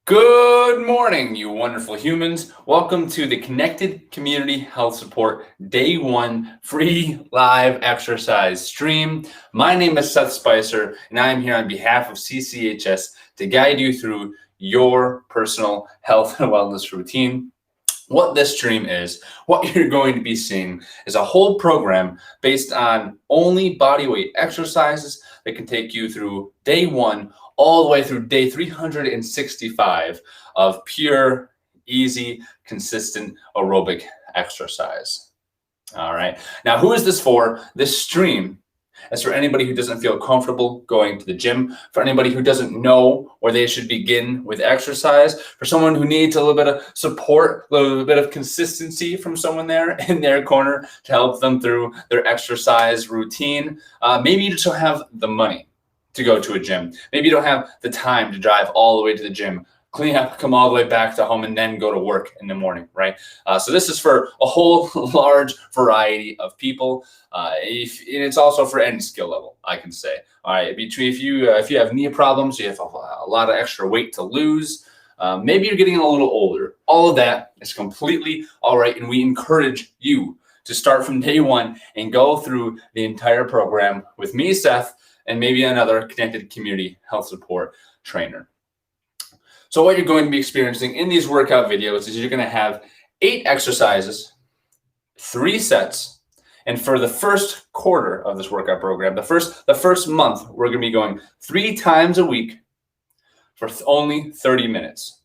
Good morning, you wonderful humans. Welcome to the Connected Community Health Support Day 1 free live exercise stream. My name is Seth Spicer, and I am here on behalf of CCHS to guide you through your personal health and wellness routine. What this stream is, what you're going to be seeing is a whole program based on only body weight exercises that can take you through day 1 all the way through day 365 of pure, easy, consistent aerobic exercise. All right. Now, who is this for? This stream is for anybody who doesn't feel comfortable going to the gym, for anybody who doesn't know where they should begin with exercise, for someone who needs a little bit of support, a little bit of consistency from someone there in their corner to help them through their exercise routine. Maybe you just don't have the money to go to a gym. Maybe you don't have the time to drive all the way to the gym, clean up, come all the way back to home, and then go to work in the morning, right? So this is for a whole large variety of people. And it's also for any skill level, I can say. All right, if you have knee problems, you have a lot of extra weight to lose, maybe you're getting a little older. All of that is completely all right, and we encourage you to start from day 1 and go through the entire program with me, Seth, and maybe another Connected Community Health Support trainer. So what you're going to be experiencing in these workout videos is you're going to have 8 exercises, 3 sets, and for the first quarter of this workout program, the first month, we're going to be going 3 times a week for only 30 minutes.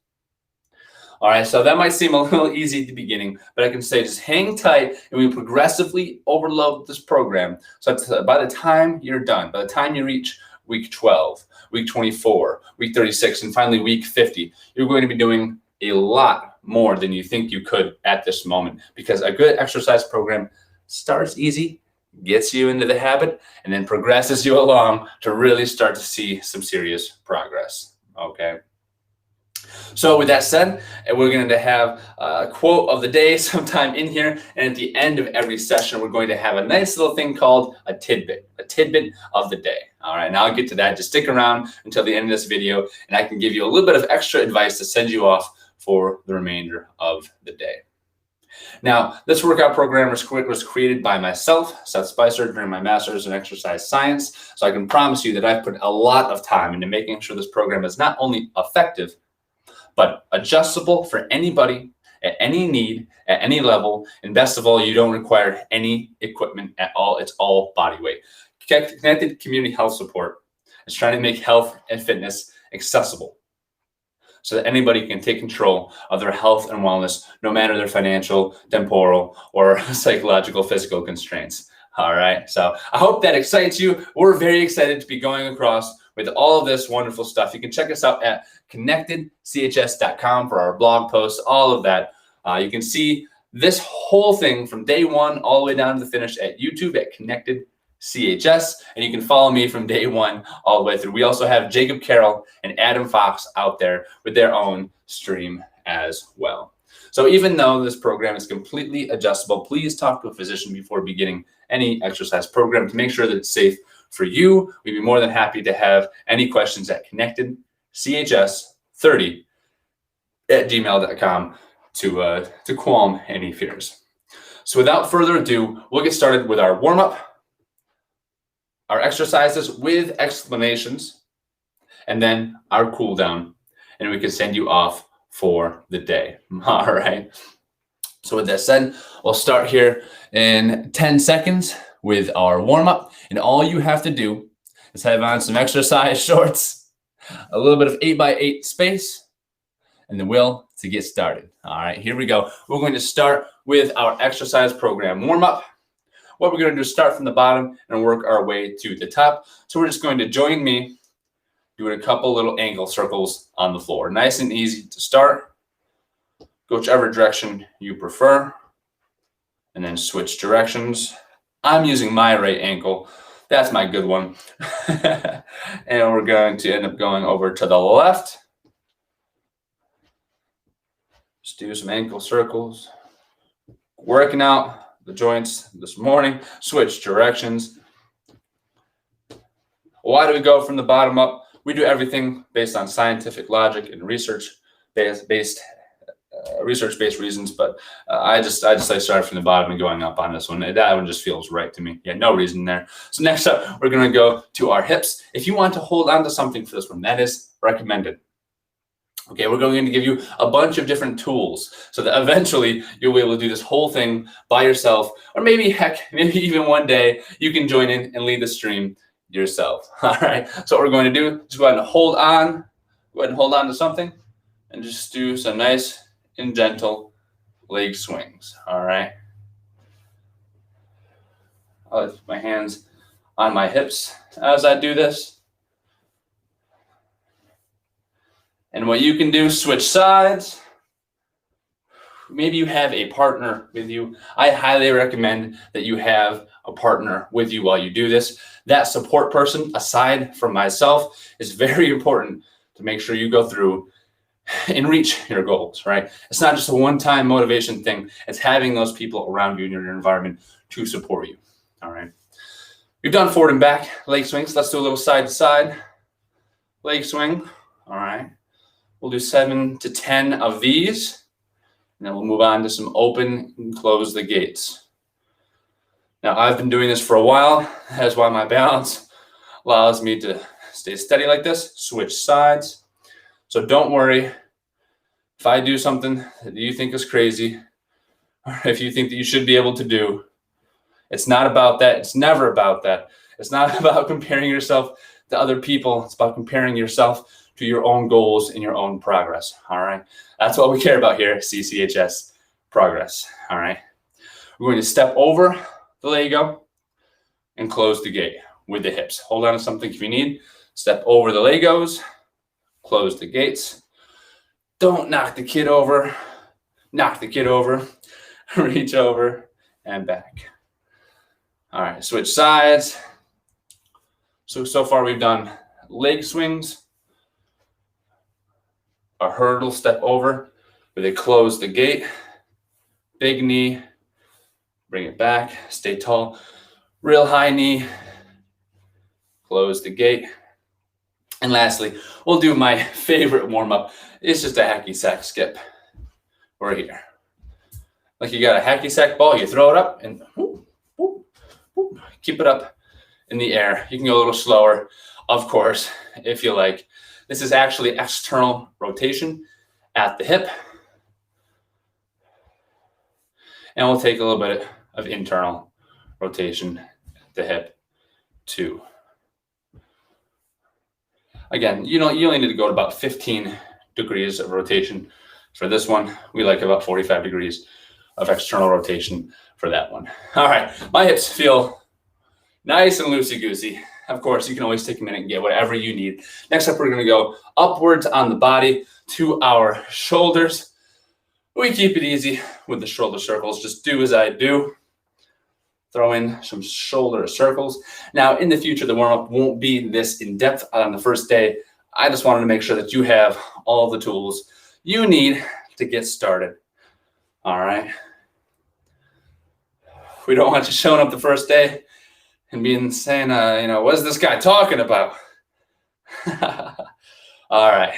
All right, so that might seem a little easy at the beginning, but I can say just hang tight and we progressively overload this program. So by the time you're done, by the time you reach week 12, week 24, week 36, and finally week 50, you're going to be doing a lot more than you think you could at this moment, because a good exercise program starts easy, gets you into the habit, and then progresses you along to really start to see some serious progress, okay? So with that said, we're going to have a quote of the day sometime in here. And at the end of every session, we're going to have a nice little thing called a tidbit of the day. All right, now I'll get to that. Just stick around until the end of this video, and I can give you a little bit of extra advice to send you off for the remainder of the day. Now, this workout program was created by myself, Seth Spicer, during my master's in exercise science. So I can promise you that I've put a lot of time into making sure this program is not only effective, but adjustable for anybody at any need, at any level, and best of all, you don't require any equipment at all. It's all body weight. Connected Community Health Support is trying to make health and fitness accessible so that anybody can take control of their health and wellness, no matter their financial, temporal, or psychological, physical constraints. All right, so I hope that excites you. We're very excited to be going across with all of this wonderful stuff. You can check us out at connectedchs.com for our blog posts, all of that. You can see this whole thing from day 1 all the way down to the finish at YouTube at Connected CHS, and you can follow me from day 1 all the way through. We also have Jacob Carroll and Adam Fox out there with their own stream as well. So even though this program is completely adjustable, please talk to a physician before beginning any exercise program to make sure that it's safe for you. We'd be more than happy to have any questions at connectedchs30@gmail.com to calm any fears. So without further ado, we'll get started with our warm-up, our exercises with explanations, and then our cool down, and we can send you off for the day. All right. So with that said, we'll start here in 10 seconds with our warm-up, and all you have to do is have on some exercise shorts, a little bit of 8x8 space, and the will to get started. All right, here we go. We're going to start with our exercise program warm-up. What we're going to do is start from the bottom and work our way to the top. So we're just going to join me doing a couple little ankle circles on the floor. Nice and easy to start. Go whichever direction you prefer, and then switch directions. I'm using my right ankle. That's my good one. And we're going to end up going over to the left. Just do some ankle circles. Working out the joints this morning. Switch directions. Why do we go from the bottom up? We do everything based on scientific logic and research. research-based reasons, but I started from the bottom and going up on this one. That one just feels right to me. Yeah, no reason there. So next up, we're going to go to our hips. If you want to hold on to something for this one, that is recommended. Okay, we're going to give you a bunch of different tools so that eventually you'll be able to do this whole thing by yourself, or maybe maybe even one day you can join in and lead the stream yourself. All right, so what we're going to do is go ahead and hold on to something and just do some nice and gentle leg swings. All right, I'll put my hands on my hips as I do this. And what you can do, switch sides. Maybe you have a partner with you. I highly recommend that you have a partner with you while you do this. That support person, aside from myself, is very important to make sure you go through and reach your goals, right? It's not just a one-time motivation thing. It's having those people around you in your environment to support you, all right? We've done forward and back leg swings. Let's do a little side to side leg swing, all right? We'll do 7 to 10 of these, and then we'll move on to some open and close the gates. Now, I've been doing this for a while. That's why my balance allows me to stay steady like this, switch sides. So don't worry if I do something that you think is crazy, or if you think that you should be able to do. It's not about that. It's never about that. It's not about comparing yourself to other people. It's about comparing yourself to your own goals and your own progress, all right? That's what we care about here at CCHS, progress, all right? We're going to step over the Lego and close the gate with the hips. Hold on to something if you need. Step over the Legos, close the gates. Don't knock the kid over. Knock the kid over, reach over and back. All right, switch sides. So far we've done leg swings, a hurdle step over where they close the gate, big knee, bring it back, stay tall, real high knee, close the gate. And lastly, we'll do my favorite warm-up. It's just a hacky sack skip. We're here. Like you got a hacky sack ball, you throw it up and whoop, whoop, whoop, keep it up in the air. You can go a little slower, of course, if you like. This is actually external rotation at the hip. And we'll take a little bit of internal rotation at the hip too. Again, you only need to go to about 15 degrees of rotation for this one. We like about 45 degrees of external rotation for that one. All right, my hips feel nice and loosey-goosey. Of course, you can always take a minute and get whatever you need. Next up, we're going to go upwards on the body to our shoulders. We keep it easy with the shoulder circles. Just do as I do. Throw in some shoulder circles. Now, in the future, the warm-up won't be this in-depth on the first day. I just wanted to make sure that you have all the tools you need to get started. All right. We don't want you showing up the first day and being saying, what is this guy talking about? All right.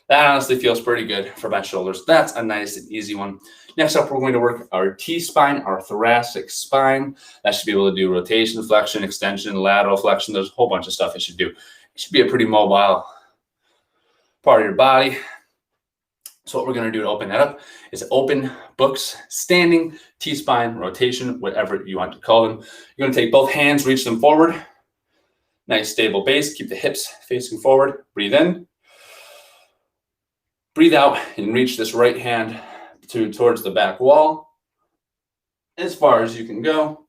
That honestly feels pretty good for my shoulders. That's a nice and easy one. Next up, we're going to work our T-spine, our thoracic spine. That should be able to do rotation, flexion, extension, lateral flexion. There's a whole bunch of stuff it should do. It should be a pretty mobile part of your body. So what we're going to do to open that up is open books, standing, T-spine, rotation, whatever you want to call them. You're going to take both hands, reach them forward. Nice stable base. Keep the hips facing forward. Breathe in. Breathe out and reach this right hand towards the back wall as far as you can go.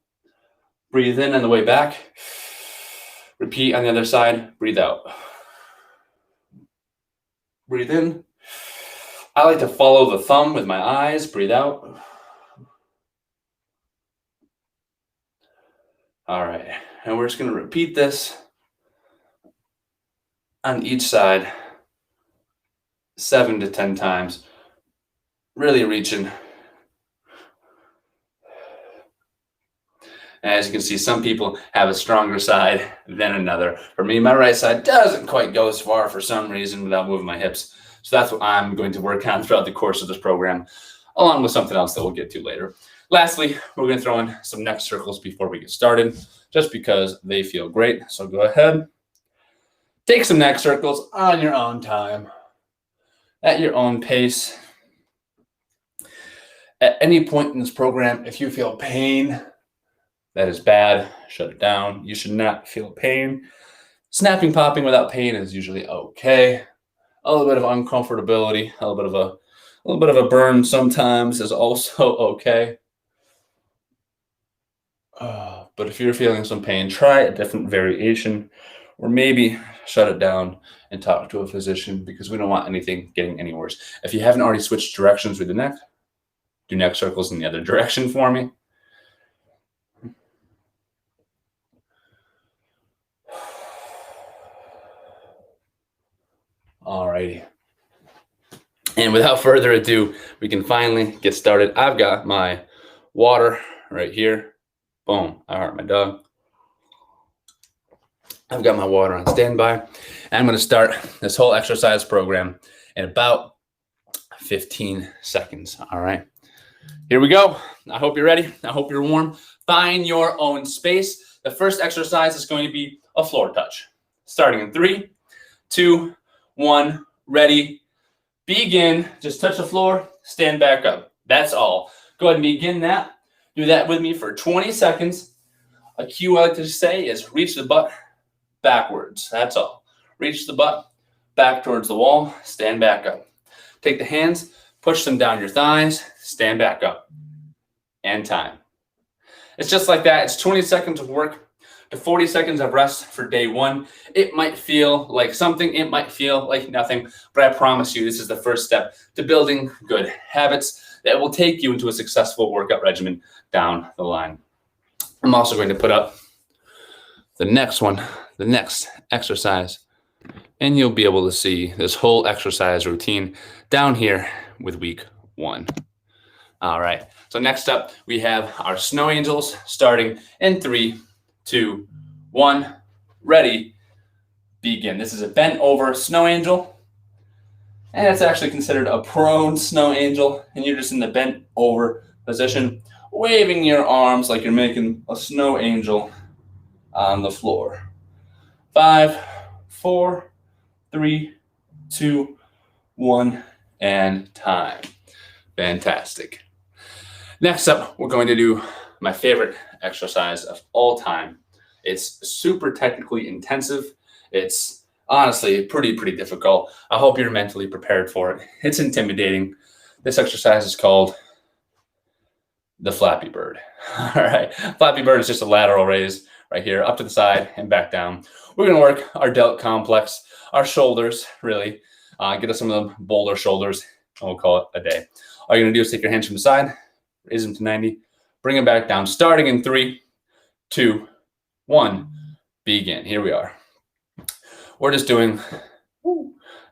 Breathe in on the way back. Repeat on the other side. Breathe out. Breathe in. I like to follow the thumb with my eyes. Breathe out. All right. And we're just going to repeat this on each side 7 to 10 times. Really reaching. And as you can see, some people have a stronger side than another. For me, my right side doesn't quite go as far for some reason without moving my hips. So that's what I'm going to work on throughout the course of this program, along with something else that we'll get to later. Lastly, we're going to throw in some neck circles before we get started, just because they feel great. So go ahead, take some neck circles on your own time, at your own pace. At any point in this program, if you feel pain, that is bad. Shut it down. You should not feel pain. Snapping, popping without pain is usually okay. A little bit of uncomfortability, a little bit of a burn sometimes is also okay. But if you're feeling some pain, try a different variation, or maybe shut it down and talk to a physician, because we don't want anything getting any worse. If you haven't already switched directions with the neck, do neck circles in the other direction for me. Alrighty. And without further ado, we can finally get started. I've got my water right here. Boom. I heart my dog. I've got my water on standby. And I'm going to start this whole exercise program in about 15 seconds. All right. Here we go. I hope you're ready. I hope you're warm. Find your own space. The first exercise is going to be a floor touch. Starting in 3, 2, 1, ready, begin. Just touch the floor, stand back up. That's all. Go ahead and begin that. Do that with me for 20 seconds. A cue I like to say is reach the butt backwards. That's all. Reach the butt back towards the wall, stand back up. Take the hands, push them down your thighs, stand back up. And time. It's just like that. It's 20 seconds of work to 40 seconds of rest for day 1. It might feel like something, it might feel like nothing, but I promise you this is the first step to building good habits that will take you into a successful workout regimen down the line. I'm also going to put up the next one, the next exercise, and you'll be able to see this whole exercise routine down here with week 1. All right, so next up we have our snow angels starting in 3, 2, 1, ready, begin. This is a bent over snow angel, and it's actually considered a prone snow angel, and you're just in the bent over position, waving your arms like you're making a snow angel on the floor. 5, 4, 3, 2, 1, and time. Fantastic. Next up, we're going to do my favorite exercise of all time. It's super technically intensive. It's honestly pretty difficult. I hope you're mentally prepared for it. It's intimidating. This exercise is called the Flappy Bird. All right, Flappy Bird is just a lateral raise right here, up to the side and back down. We're going to work our delt complex, our shoulders, really. Get us some of them boulder shoulders, and we'll call it a day. All you're going to do is take your hands from the side, raise them to 90, bring them back down, starting in 3, 2, 1, begin. Here we are. We're just doing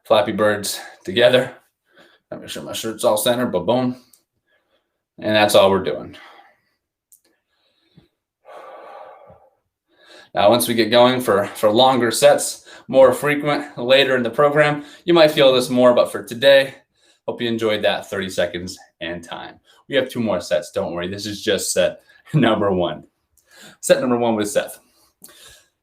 Flappy Birds together. Let me make sure my shirt's all centered, but boom. And that's all we're doing. Now, once we get going for longer sets, more frequent later in the program, you might feel this more, but for today, hope you enjoyed that 30 seconds and time. We have 2 more sets, don't worry. This is just set number 1. Set number 1 with Seth.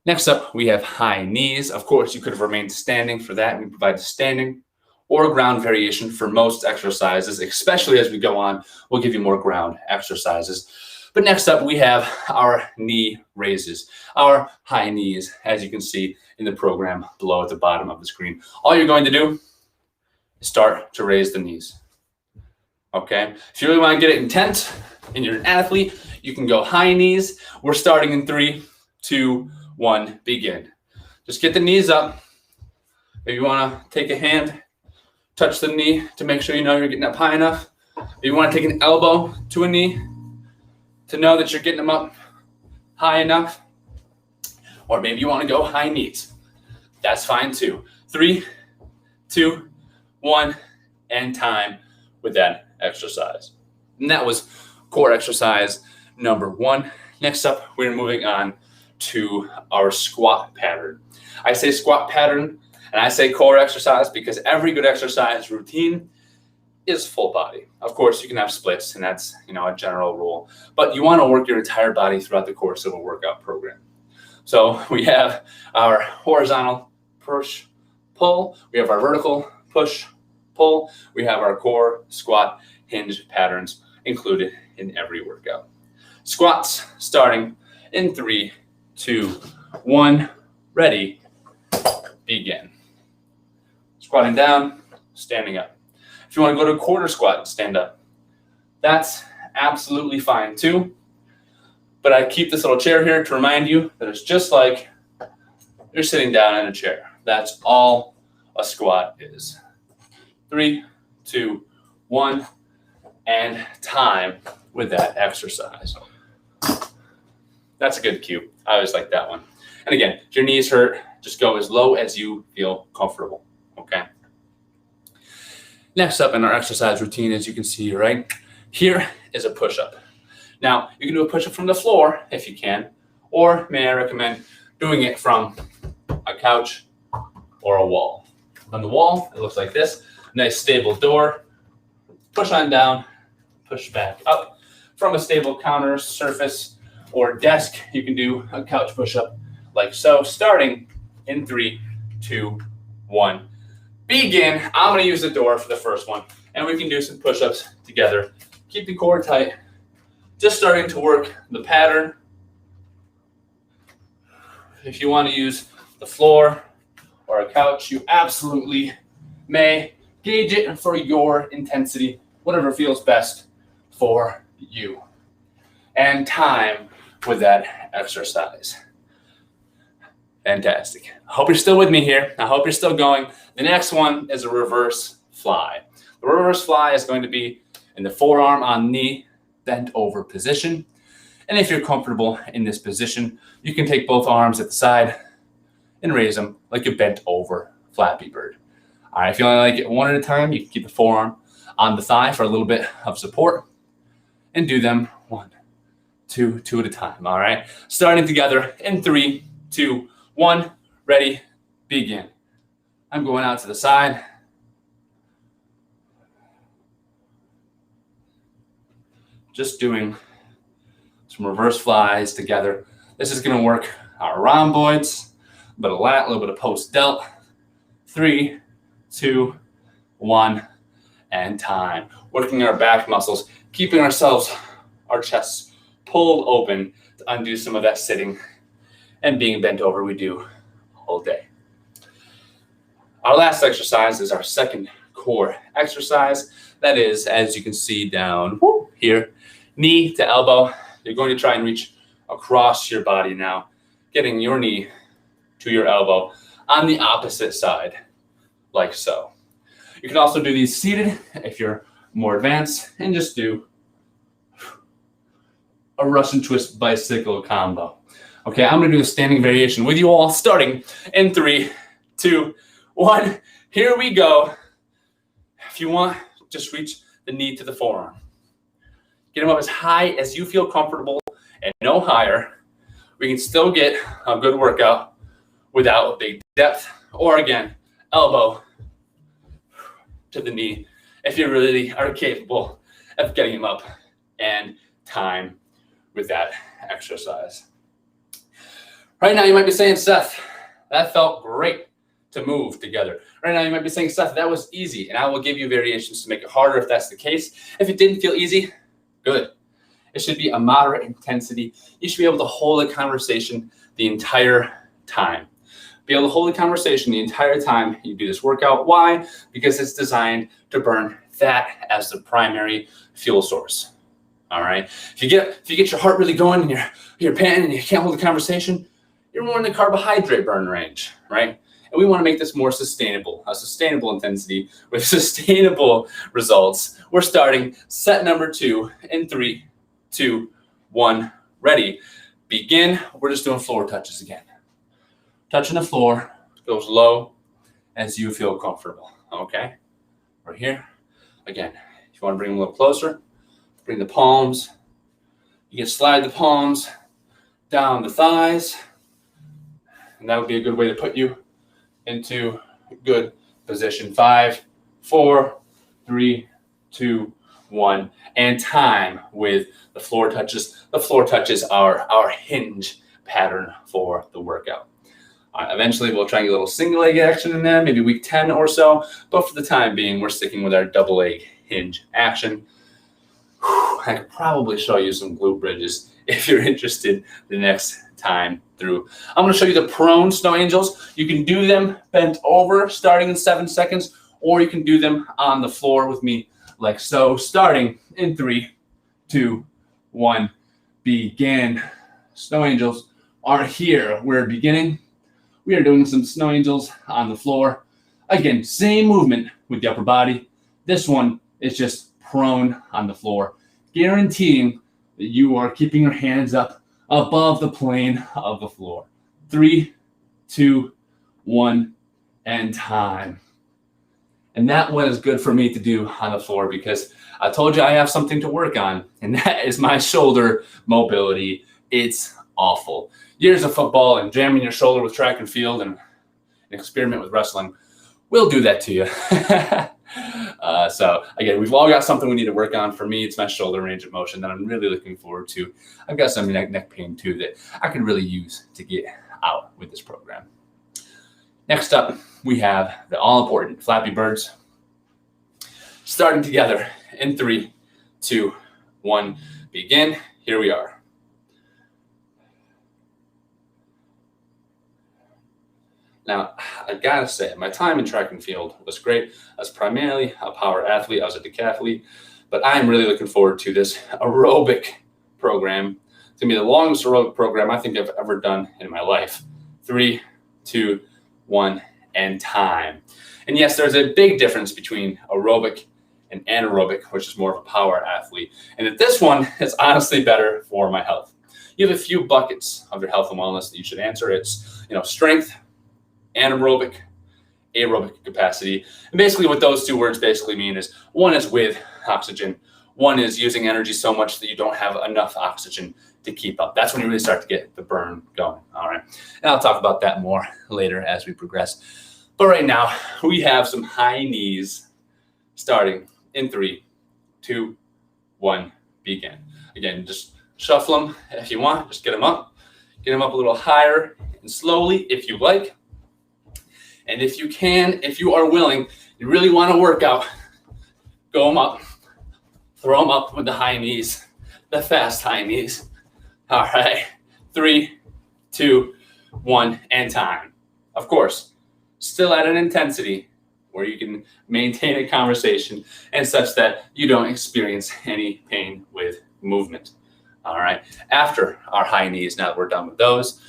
Next up, we have high knees. Of course, you could have remained standing for that. We provide standing or ground variation for most exercises, especially as we go on. We'll give you more ground exercises. But next up, we have our knee raises, our high knees, as you can see in the program below at the bottom of the screen. All you're going to do is start to raise the knees. Okay? If you really want to get it intense and you're an athlete, you can go high knees. We're starting in 3, 2, 1, begin. Just get the knees up. If you want to take a hand, touch the knee to make sure you know you're getting up high enough. If you want to take an elbow to a knee to know that you're getting them up high enough. Or maybe you want to go high knees. That's fine too. 3, 2, 1, and time with that exercise. And that was core exercise number 1. Next up, we're moving on to our squat pattern. I say squat pattern And I say core exercise because every good exercise routine is full body. Of course, you can have splits, and that's, a general rule. But you want to work your entire body throughout the course of a workout program. So we have our horizontal push, pull. We have our vertical push, pull. We have our core, squat, hinge patterns included in every workout. Squats starting in 3, 2, 1. Ready, begin. Squatting down, standing up. If you want to go to a quarter squat, stand up. That's absolutely fine too. But I keep this little chair here to remind you that it's just like you're sitting down in a chair. That's all a squat is. 3, 2, 1, and time with that exercise. That's a good cue. I always like that one. And again, if your knees hurt, just go as low as you feel comfortable, okay? Next up in our exercise routine, as you can see right here, is a push-up. Now, you can do a push-up from the floor if you can, or may I recommend doing it from a couch or a wall. On the wall, it looks like this. Nice stable door. Push on down, push back up. From a stable counter, surface, or desk, you can do a couch push-up like so, starting in 3, 2, 1. Begin. I'm going to use the door for the first one, and we can do some push-ups together. Keep the core tight. Just starting to work the pattern. If you want to use the floor or a couch, you absolutely may. Gauge it for your intensity, whatever feels best for you. And time with that exercise. Fantastic. I hope you're still with me here. I hope you're still going. The next one is a reverse fly. The reverse fly is going to be in the forearm on knee, bent over position. And if you're comfortable in this position, you can take both arms at the side and raise them like a bent over Flappy Bird. All right, if you only like it one at a time, you can keep the forearm on the thigh for a little bit of support and do them 1, 2 at a time. All right, starting together in 3, 2, 1. Ready, begin. I'm going out to the side. Just doing some reverse flies together. This is going to work our rhomboids, a bit of lat, a little bit of post delt. 3, 2, 1, and time. Working our back muscles, keeping ourselves, our chests pulled open to undo some of that sitting and being bent over we do all day. Our last exercise is our second core exercise. That is, as you can see down here, knee to elbow. You're going to try and reach across your body now, getting your knee to your elbow on the opposite side, like so. You can also do these seated if you're more advanced, and just do a Russian twist bicycle combo. Okay, I'm going to do a standing variation with you all, starting in 3, 2, 1. Here we go. If you want, just reach the knee to the forearm. Get them up as high as you feel comfortable and no higher. We can still get a good workout without a big depth, or again, elbow to the knee if you really are capable of getting them up, and time with that exercise. Right now you might be saying, Seth, that felt great to move together. Right now you might be saying, Seth, that was easy, and I will give you variations to make it harder if that's the case. If it didn't feel easy, good. It should be a moderate intensity. You should be able to hold a conversation the entire time. Be able to hold a conversation the entire time you do this workout. Why? Because it's designed to burn fat as the primary fuel source. All right. If you get your heart really going and you're panting and you can't hold a conversation, you're more in the carbohydrate burn range, right? And we want to make this more sustainable, a sustainable intensity with sustainable results. We're starting set number 2 in 3, 2, 1. Ready. Begin. We're just doing floor touches again. Touching the floor, goes low as you feel comfortable. Okay. Right here. Again, if you want to bring them a little closer, bring the palms. You can slide the palms down the thighs. And that would be a good way to put you into Good position. 5, 4, 3, 2, 1. And time with the floor touches. The floor touches our hinge pattern for the workout. Eventually, we'll try and get a little single leg action in there, maybe week 10 or so. But for the time being, we're sticking with our double leg hinge action. I could probably show you some glute bridges if you're interested the next time through. I'm going to show you the prone snow angels. You can do them bent over, starting in 7 seconds, or you can do them on the floor with me like so, starting in 3, 2, 1, begin. Snow angels are here. We're beginning. We are doing some snow angels on the floor. Again, same movement with the upper body. This one is just prone on the floor, guaranteeing that you are keeping your hands up above the plane of the floor. 3, 2, 1, and time. And that one is good for me to do on the floor because I told you I have something to work on, and that is my shoulder mobility. It's awful. Years of football and jamming your shoulder with track and field and an experiment with wrestling will do that to you. So again, we've all got something we need to work on. For me, it's my shoulder range of motion that I'm really looking forward to. I've got some neck pain too that I could really use to get out with this program. Next up, we have the all-important Flappy Birds. Starting together in 3, 2, 1, begin. Here we are. Now, I gotta say, my time in track and field was great. I was primarily a power athlete. I was a decathlete, but I'm really looking forward to this aerobic program. It's gonna be the longest aerobic program I think I've ever done in my life. 3, 2, 1, and time. And yes, there's a big difference between aerobic and anaerobic, which is more of a power athlete. And that this one is honestly better for my health. You have a few buckets of your health and wellness that you should answer. It's, strength, anaerobic, aerobic capacity. And basically what those two words basically mean is one is with oxygen. One is using energy so much that you don't have enough oxygen to keep up. That's when you really start to get the burn going. All right. And I'll talk about that more later as we progress. But right now we have some high knees starting in 3, 2, 1, begin. Again, just shuffle them if you want. Just get them up. Get them up a little higher and slowly if you like. And if you can, if you are willing, you really want to work out, go them up. Throw them up with the high knees, the fast high knees. All right. 3, 2, 1, and time. Of course, still at an intensity where you can maintain a conversation and such that you don't experience any pain with movement. All right. After our high knees, now that we're done with those,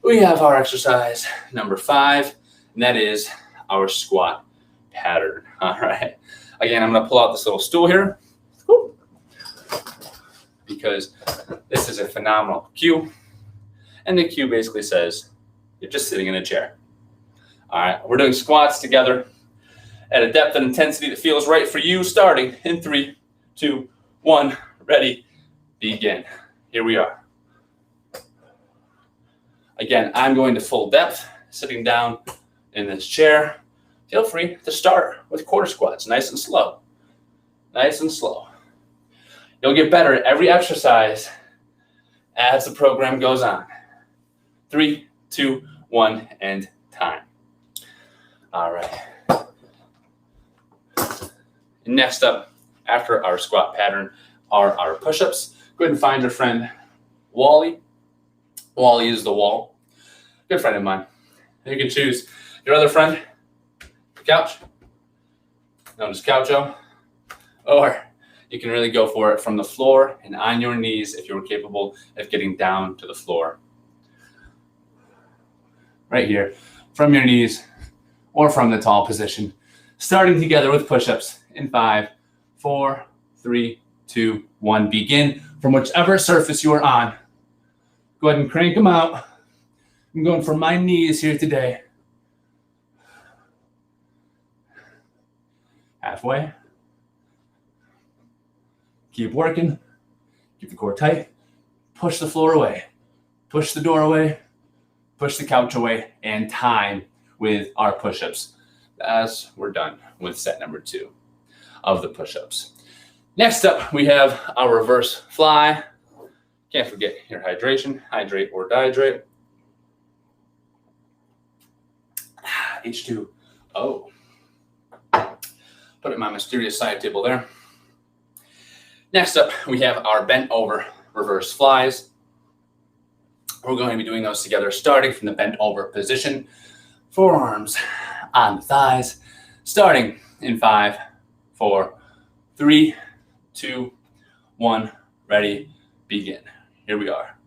we have our exercise number 5, and that is our squat pattern. All right. Again, I'm going to pull out this little stool here because this is a phenomenal cue. And the cue basically says you're just sitting in a chair. All right. We're doing squats together at a depth and intensity that feels right for you, starting in 3, 2, 1, ready, begin. Here we are. Again, I'm going to full depth, sitting down in this chair. Feel free to start with quarter squats, nice and slow. Nice and slow. You'll get better at every exercise as the program goes on. 3, 2, 1, and time. All right. Next up, after our squat pattern, are our push-ups. Go ahead and find your friend Wally. Wally is the wall. Good friend of mine. You can choose your other friend, Couch, known as Coucho, or you can really go for it from the floor and on your knees if you're capable of getting down to the floor. Right here, from your knees or from the tall position. Starting together with push-ups in 5, 4, 3, 2, 1. Begin from whichever surface you are on. Go ahead and crank them out. I'm going for my knees here today. Halfway. Keep working. Keep the core tight. Push the floor away. Push the door away. Push the couch away. And time with our push-ups. as we're done with set number 2 of the push-ups. Next up, we have our reverse fly. Can't forget your hydration, hydrate or dehydrate. H2O. Put it in my mysterious side table there. Next up, we have our bent over reverse flies. We're going to be doing those together, starting from the bent over position. Forearms on the thighs, starting in 5, 4, 3, 2, 1, ready, begin. Here we are.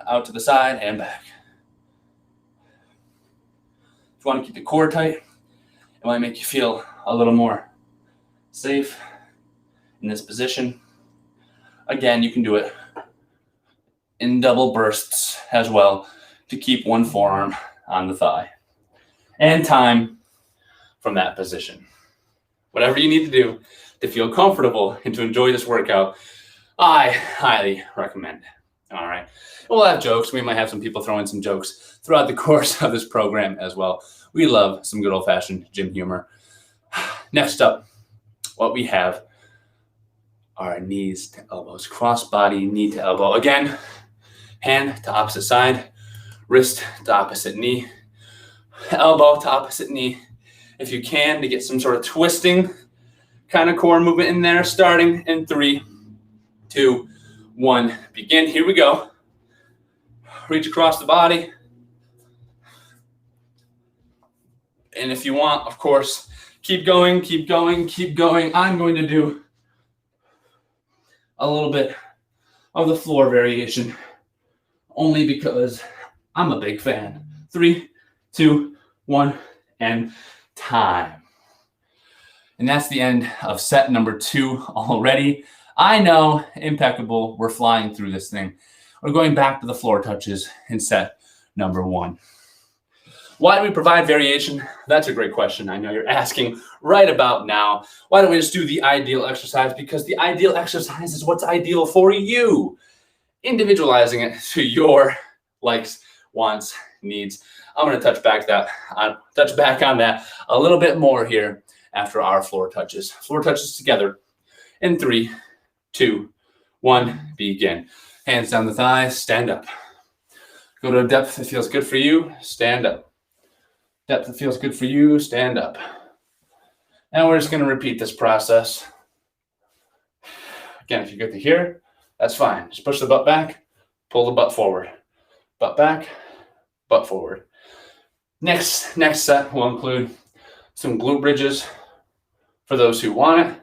Out to the side and back. If you want to keep the core tight, it might make you feel a little more safe in this position. Again, you can do it in double bursts as well to keep one forearm on the thigh. And time from that position. Whatever you need to do to feel comfortable and to enjoy this workout, I highly recommend. All right. We'll have jokes. We might have some people throw in some jokes throughout the course of this program as well. We love some good old-fashioned gym humor. Next up, what we have are knees to elbows, cross-body, knee to elbow. Again, hand to opposite side, wrist to opposite knee, elbow to opposite knee. If you can, to get some sort of twisting kind of core movement in there, starting in 3, 2, 1, begin. Here we go. Reach across the body. And if you want, of course, keep going, keep going, keep going. I'm going to do a little bit of the floor variation only because I'm a big fan. 3, 2, 1, and time. And that's the end of set number 2 already. I know, impeccable. We're flying through this thing. We're going back to the floor touches in set number 1. Why do we provide variation? That's a great question. I know you're asking right about now. Why don't we just do the ideal exercise? Because the ideal exercise is what's ideal for you. Individualizing it to your likes, wants, needs. I'm going to touch back on that a little bit more here after our floor touches. Floor touches together in 3, 2, 1, begin. Hands down the thighs, stand up. Go to a depth that feels good for you, stand up. Depth that feels good for you, stand up. And we're just going to repeat this process. Again, if you get to here, that's fine. Just push the butt back, pull the butt forward. Butt back, butt forward. Next set will include some glute bridges for those who want it,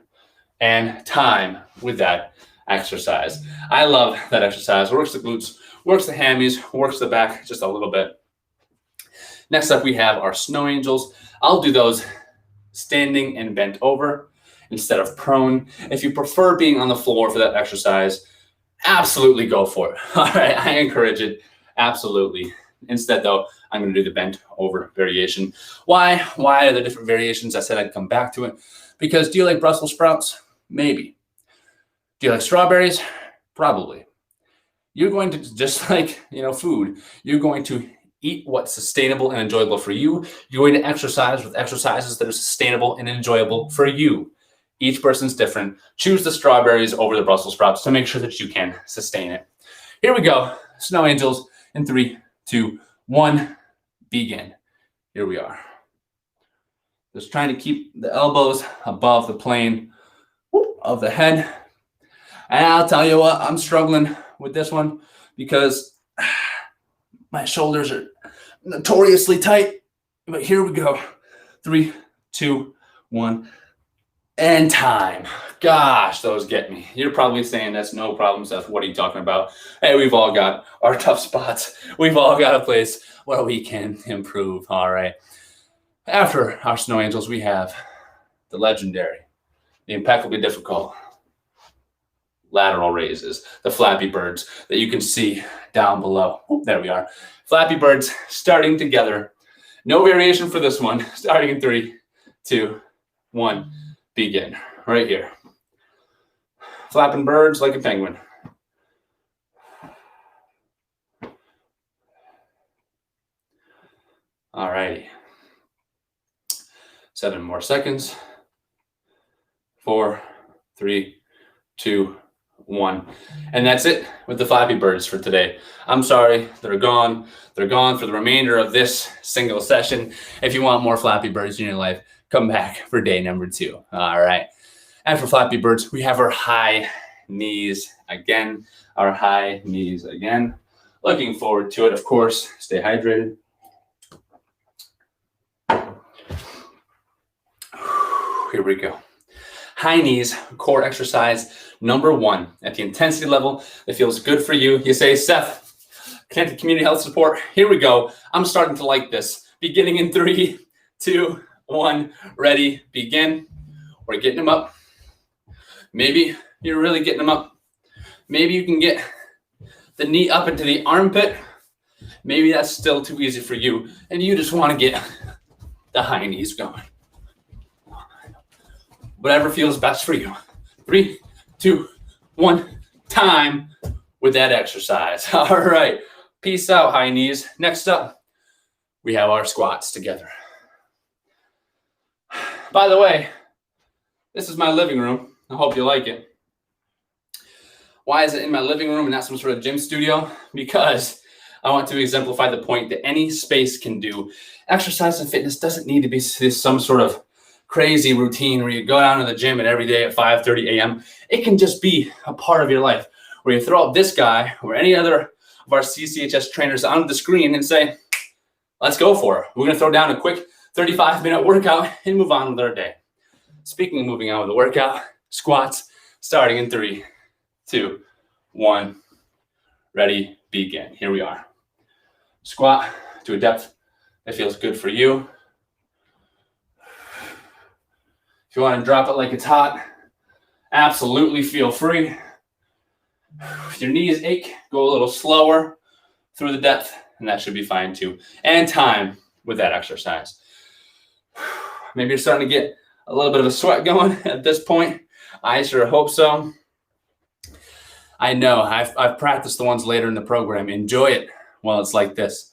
and time with that exercise. I love that exercise. Works the glutes, works the hammies, works the back just a little bit. Next up, we have our snow angels. I'll do those standing and bent over instead of prone. If you prefer being on the floor for that exercise, absolutely go for it. All right, I encourage it, absolutely. Instead, though, I'm going to do the bent over variation. Why are there different variations? I said I'd come back to it. Because do you like Brussels sprouts? Maybe. Do you like strawberries? Probably. You're going to, just like, food, you're going to eat what's sustainable and enjoyable for you. You're going to exercise with exercises that are sustainable and enjoyable for you. Each person's different. Choose the strawberries over the Brussels sprouts to make sure that you can sustain it. Here we go. Snow angels in 3, 2, 1, begin. Here we are. Just trying to keep the elbows above the plane of the head. And I'll tell you what, I'm struggling with this one because my shoulders are notoriously tight. But here we go. 3, 2, 1, and time. Gosh, those get me. You're probably saying that's no problem, Seth. What are you talking about? Hey, we've all got our tough spots. We've all got a place where we can improve. All right. After our snow angels, we have the legendary, the impeccably difficult lateral raises, the Flappy Birds that you can see down below. There we are. Flappy Birds starting together. No variation for this one. Starting in 3, 2, 1, begin. Right here. Flapping birds like a penguin. All righty. 7 more seconds. 4, 3, 2, 1. And that's it with the Flappy Birds for today. I'm sorry, they're gone. They're gone for the remainder of this single session. If you want more Flappy Birds in your life, come back for day number 2. All right. And for Flappy Birds, we have our high knees again. Our high knees again. Looking forward to it, of course. Stay hydrated. Here we go. High knees, core exercise number 1 at the intensity level that feels good for you. You say, Seth, Connected Community Health Support. Here we go. I'm starting to like this. Beginning in 3, 2, 1. Ready, begin. We're getting them up. Maybe you're really getting them up. Maybe you can get the knee up into the armpit. Maybe that's still too easy for you, and you just want to get the high knees going. Whatever feels best for you. 3, 2, 1. Time with that exercise. All right. Peace out, high knees. Next up, we have our squats together. By the way, this is my living room. I hope you like it. Why is it in my living room and not some sort of gym studio? Because I want to exemplify the point that any space can do. Exercise and fitness doesn't need to be some sort of crazy routine where you go down to the gym and every day at 5:30 a.m. It can just be a part of your life where you throw up this guy or any other of our CCHS trainers onto the screen and say, let's go for it. We're going to throw down a quick 35-minute workout and move on with our day. Speaking of moving on with the workout, squats starting in 3, 2, 1. Ready, begin. Here we are. Squat to a depth that feels good for you. If you want to drop it like it's hot, absolutely feel free. If your knees ache, go a little slower through the depth, and that should be fine too. And time with that exercise. Maybe you're starting to get a little bit of a sweat going at this point. I sure hope so. I know, I've practiced the ones later in the program. Enjoy it while it's like this.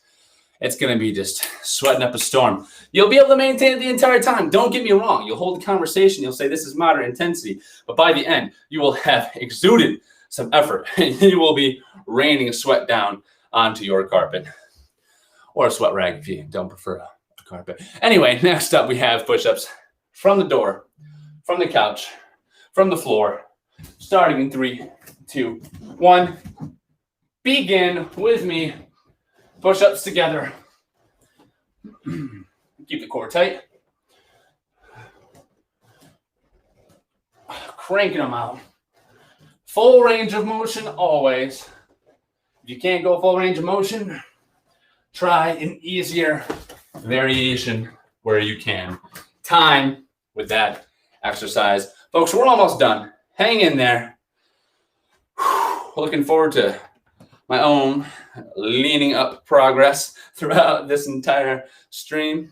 It's going to be just sweating up a storm. You'll be able to maintain it the entire time. Don't get me wrong. You'll hold the conversation. You'll say, this is moderate intensity. But by the end, you will have exuded some effort. And you will be raining sweat down onto your carpet. Or a sweat rag if you don't prefer a carpet. Anyway, next up we have push-ups from the door, from the couch, from the floor. Starting in 3, 2, 1. Begin with me. Push-ups together. Keep the core tight. Cranking them out. Full range of motion always. If you can't go full range of motion, try an easier variation where you can. Time with that exercise. Folks, we're almost done. Hang in there. Looking forward to my own leaning up progress throughout this entire stream.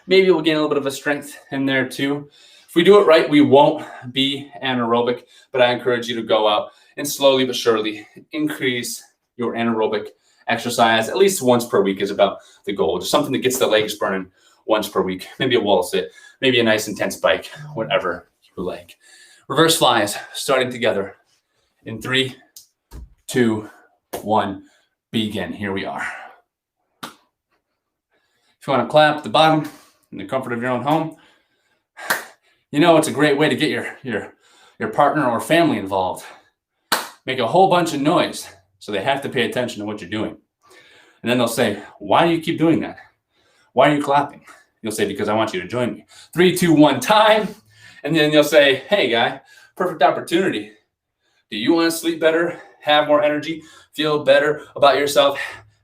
Maybe we'll gain a little bit of a strength in there too. If we do it right, we won't be anaerobic, but I encourage you to go out and slowly but surely increase your anaerobic exercise. At least once per week is about the goal. Just something that gets the legs burning once per week. Maybe a wall sit, maybe a nice intense bike, whatever you like. Reverse flies starting together in 3, 2, 1, begin. Here we are. If you want to clap at the bottom in the comfort of your own home, you know it's a great way to get your partner or family involved. Make a whole bunch of noise so they have to pay attention to what you're doing. And then they'll say, why do you keep doing that? Why are you clapping? You'll say, because I want you to join me. 3, 2, 1, time. And then you'll say, hey guy, perfect opportunity. Do you want to sleep better, have more energy, feel better about yourself,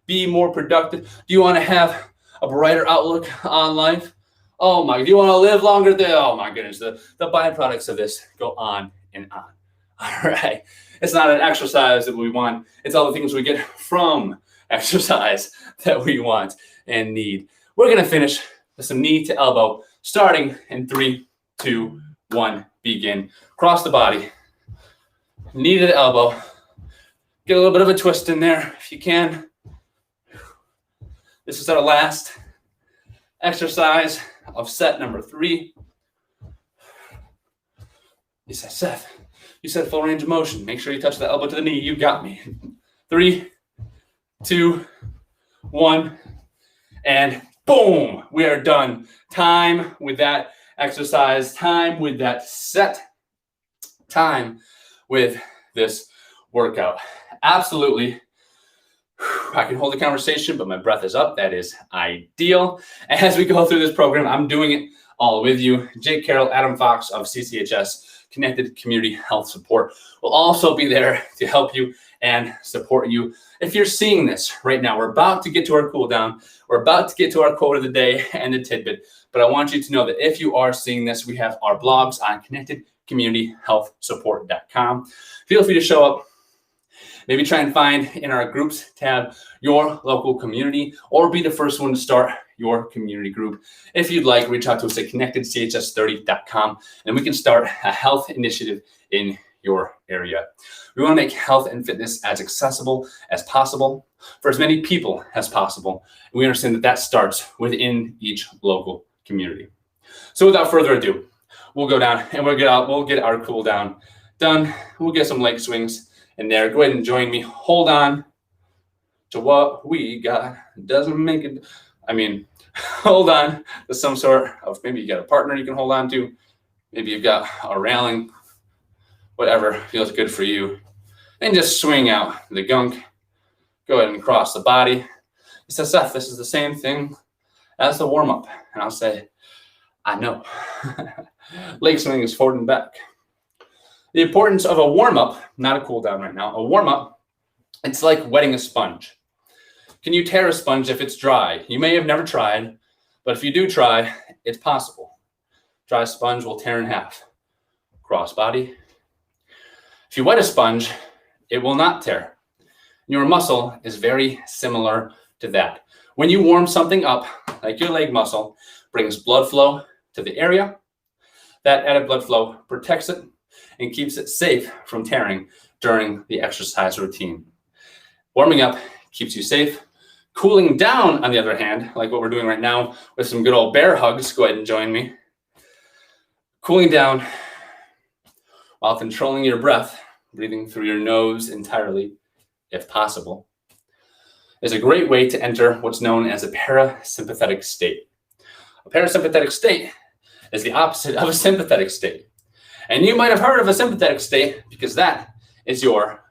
be more productive? Do you want to have a brighter outlook on life? Oh my, do you want to live longer? Oh my goodness, the byproducts of this go on and on. All right. It's not an exercise that we want. It's all the things we get from exercise that we want and need. We're going to finish with some knee to elbow, starting in 3, 2, 1, begin. Cross the body, knee to the elbow. Get a little bit of a twist in there if you can. This is our last exercise of set number 3. You said, Seth, you said full range of motion. Make sure you touch the elbow to the knee. You got me. 3, 2, 1, and boom, we are done. Time with that exercise, time with that set, time with this workout. Absolutely. I can hold a conversation, but my breath is up. That is ideal. As we go through this program, I'm doing it all with you. Jake Carroll, Adam Fox of CCHS, Connected Community Health Support, will also be there to help you and support you. If you're seeing this right now, we're about to get to our cool down. We're about to get to our quote of the day and the tidbit. But I want you to know that if you are seeing this, we have our blogs on connectedcommunityhealthsupport.com. Feel free to show up. Maybe try and find in our groups tab your local community, or be the first one to start your community group. If you'd like, reach out to us at connectedchs30.com, and we can start a health initiative in your area. We want to make health and fitness as accessible as possible for as many people as possible. And we understand that that starts within each local community. So without further ado, we'll go down and we'll get our cool down done. We'll get some leg swings in there. Go ahead and join me. Hold on to what we got. Doesn't make it. Hold on to some sort of, maybe you got a partner you can hold on to. Maybe you've got a railing, whatever feels good for you. And just swing out the gunk. Go ahead and cross the body. He says, Seth, this is the same thing as the warm-up. And I'll say, I know. Leg swing is forward and back. The importance of a warm-up, not a cool down right now, a warm-up, it's like wetting a sponge. Can you tear a sponge if it's dry? You may have never tried, but if you do try, it's possible. Dry sponge will tear in half. Cross body. If you wet a sponge, it will not tear. Your muscle is very similar to that. When you warm something up, like your leg muscle, brings blood flow to the area. That added blood flow protects it and keeps it safe from tearing during the exercise routine. Warming up keeps you safe. Cooling down, on the other hand, like what we're doing right now with some good old bear hugs, go ahead and join me. Cooling down while controlling your breath, breathing through your nose entirely, if possible, is a great way to enter what's known as a parasympathetic state. A parasympathetic state is the opposite of a sympathetic state. And you might have heard of a sympathetic state because that is your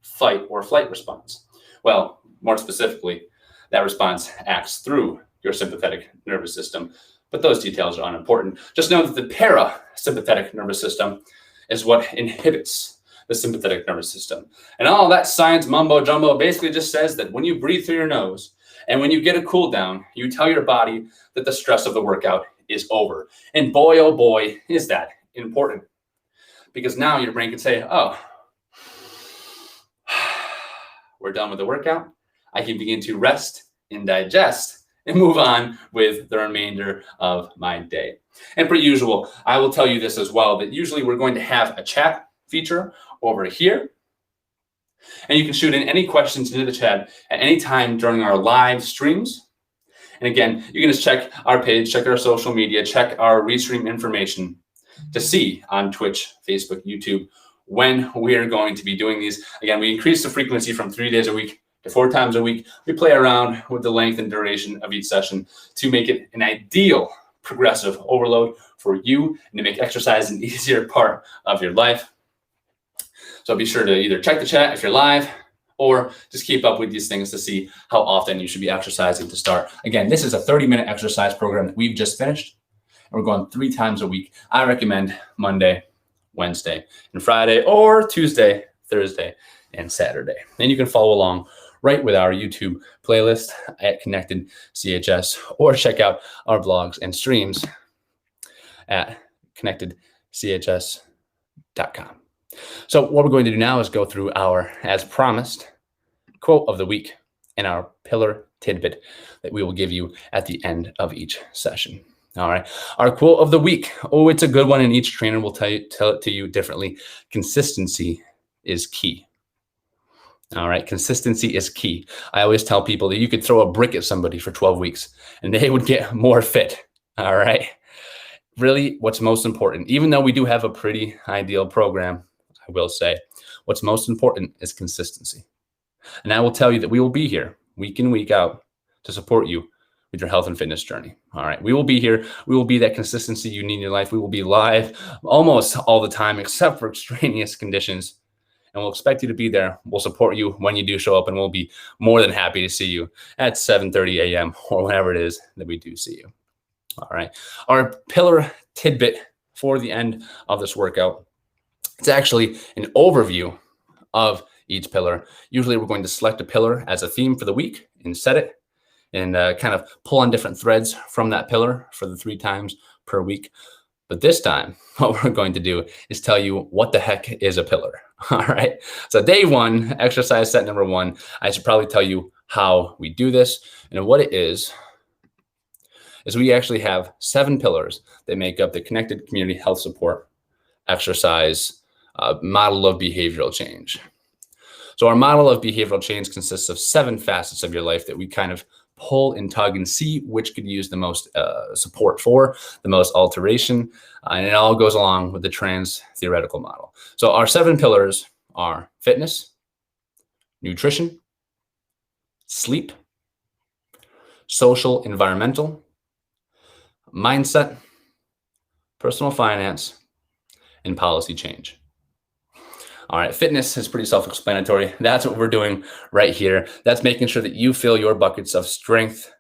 fight or flight response. Well, more specifically, that response acts through your sympathetic nervous system, but those details are unimportant. Just know that the parasympathetic nervous system is what inhibits the sympathetic nervous system. And all that science mumbo jumbo basically just says that when you breathe through your nose and when you get a cool down, you tell your body that the stress of the workout is over. And boy, oh boy, is that important. Because now your brain can say, oh, we're done with the workout. I can begin to rest and digest and move on with the remainder of my day. And per usual, I will tell you this as well, that usually we're going to have a chat feature over here. And you can shoot in any questions into the chat at any time during our live streams. And again, you can just check our page, check our social media, check our restream information to see on Twitch, Facebook, YouTube, when we are going to be doing these. Again, we increase the frequency from 3 days a week to 4 times a week. We play around with the length and duration of each session to make it an ideal progressive overload for you and to make exercise an easier part of your life. So be sure to either check the chat if you're live or just keep up with these things to see how often you should be exercising to start. Again, this is a 30-minute exercise program that we've just finished. And we're going 3 times a week. I recommend Monday, Wednesday, and Friday, or Tuesday, Thursday, and Saturday. And you can follow along right with our YouTube playlist at Connected CHS, or check out our blogs and streams at connectedchs.com. So what we're going to do now is go through our, as promised, quote of the week and our pillar tidbit that we will give you at the end of each session. All right. Our quote of the week. Oh, it's a good one, and each trainer will tell it to you differently. Consistency is key. All right. Consistency is key. I always tell people that you could throw a brick at somebody for 12 weeks and they would get more fit All right. Really, what's most important, even though we do have a pretty ideal program, I will say, what's most important is consistency. And I will tell you that we will be here week in, week out to support you with your health and fitness journey. All right. We will be here. We will be that consistency you need in your life. We will be live almost all the time, except for extraneous conditions. And we'll expect you to be there. We'll support you when you do show up, and we'll be more than happy to see you at 7:30 a.m. or whenever it is that we do see you. All right. Our pillar tidbit for the end of this workout, it's actually an overview of each pillar. Usually we're going to select a pillar as a theme for the week and set it and kind of pull on different threads from that pillar for the 3 times per week. But this time, what we're going to do is tell you what the heck is a pillar. All right. So day 1, exercise set number 1, I should probably tell you how we do this. And what it is we actually have 7 pillars that make up the connected community health support exercise model of behavioral change. So our model of behavioral change consists of 7 facets of your life that we kind of pull and tug and see which could use the most support for, the most alteration, and it all goes along with the trans theoretical model. So our 7 pillars are fitness, nutrition, sleep, social environmental, mindset, personal finance, and policy change. All right, fitness is pretty self-explanatory. That's what we're doing right here. That's making sure that you fill your buckets of strength,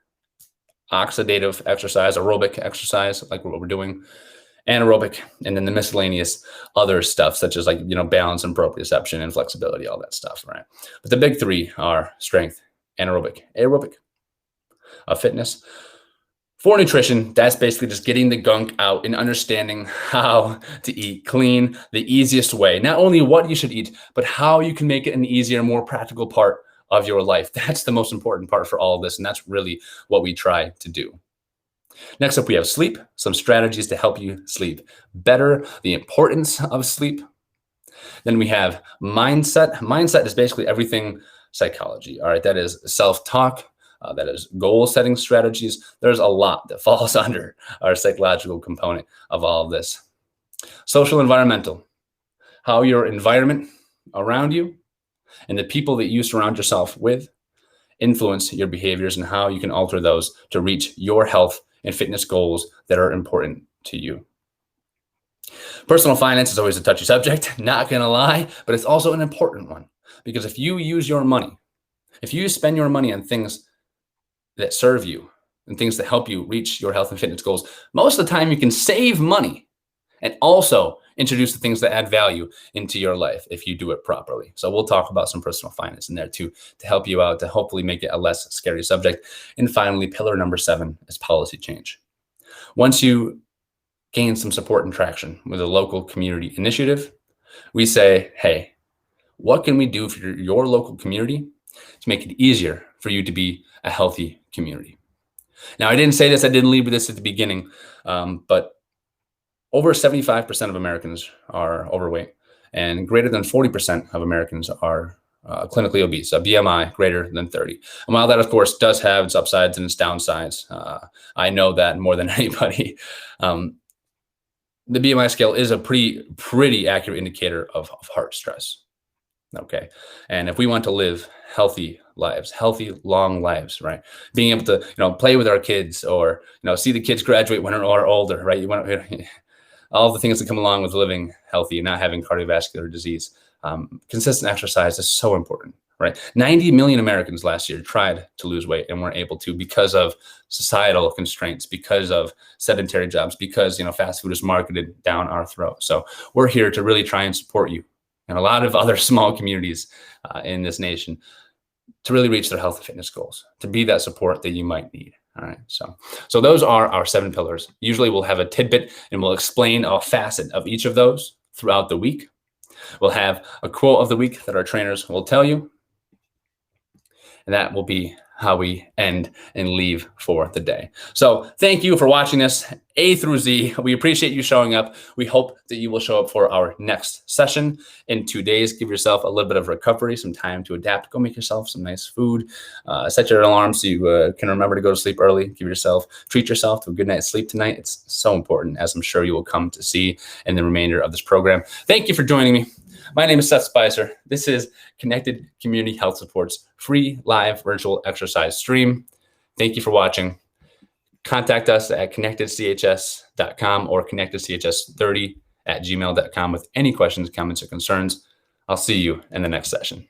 oxidative exercise, aerobic exercise, like what we're doing, anaerobic, and then the miscellaneous other stuff, such as balance and proprioception and flexibility, all that stuff, right? But the big 3 are strength, anaerobic, aerobic, fitness. For nutrition, that's basically just getting the gunk out and understanding how to eat clean, the easiest way. Not only what you should eat, but how you can make it an easier, more practical part of your life. That's the most important part for all of this, and that's really what we try to do. Next up, we have sleep, some strategies to help you sleep better, the importance of sleep. Then we have mindset. Mindset is basically everything psychology, all right? That is self-talk. That is goal setting strategies. There's a lot that falls under our psychological component of all of this. Social environmental, how your environment around you and the people that you surround yourself with influence your behaviors and how you can alter those to reach your health and fitness goals that are important to you. Personal finance is always a touchy subject, not gonna lie, but it's also an important one, because if you use your money, if you spend your money on things that serve you and things that help you reach your health and fitness goals, most of the time you can save money and also introduce the things that add value into your life if you do it properly. So we'll talk about some personal finance in there too, to help you out, to hopefully make it a less scary subject. And finally, pillar number 7 is policy change. Once you gain some support and traction with a local community initiative, we say, hey, what can we do for your local community to make it easier for you to be a healthy community? Now, I didn't say this, I didn't leave with this at the beginning, but over 75% of Americans are overweight, and greater than 40% of Americans are clinically obese, a BMI greater than 30. And while that, of course, does have its upsides and its downsides, I know that more than anybody. The BMI scale is a pretty accurate indicator of heart stress. Okay. And if we want to live healthy lives, healthy, long lives, right? Being able to, play with our kids or, see the kids graduate when they're older, right? You want all the things that come along with living healthy and not having cardiovascular disease. Consistent exercise is so important, right? 90 million Americans last year tried to lose weight and weren't able to because of societal constraints, because of sedentary jobs, because, fast food is marketed down our throat. So we're here to really try and support you and a lot of other small communities in this nation to really reach their health and fitness goals, to be that support that you might need. All right. So those are our 7 pillars. Usually we'll have a tidbit and we'll explain a facet of each of those throughout the week. We'll have a quote of the week that our trainers will tell you. And that will be how we end and leave for the day. So thank you for watching this. A through Z. We appreciate you showing up. We hope that you will show up for our next session in 2 days. Give yourself a little bit of recovery, some time to adapt. Go make yourself some nice food. Set your alarm so you can remember to go to sleep early. Treat yourself to a good night's sleep tonight. It's so important, as I'm sure you will come to see in the remainder of this program. Thank you for joining me. My name is Seth Spicer. This is Connected Community Health Support's free live virtual exercise stream. Thank you for watching. Contact us at connectedchs.com or connectedchs30@gmail.com with any questions, comments, or concerns. I'll see you in the next session.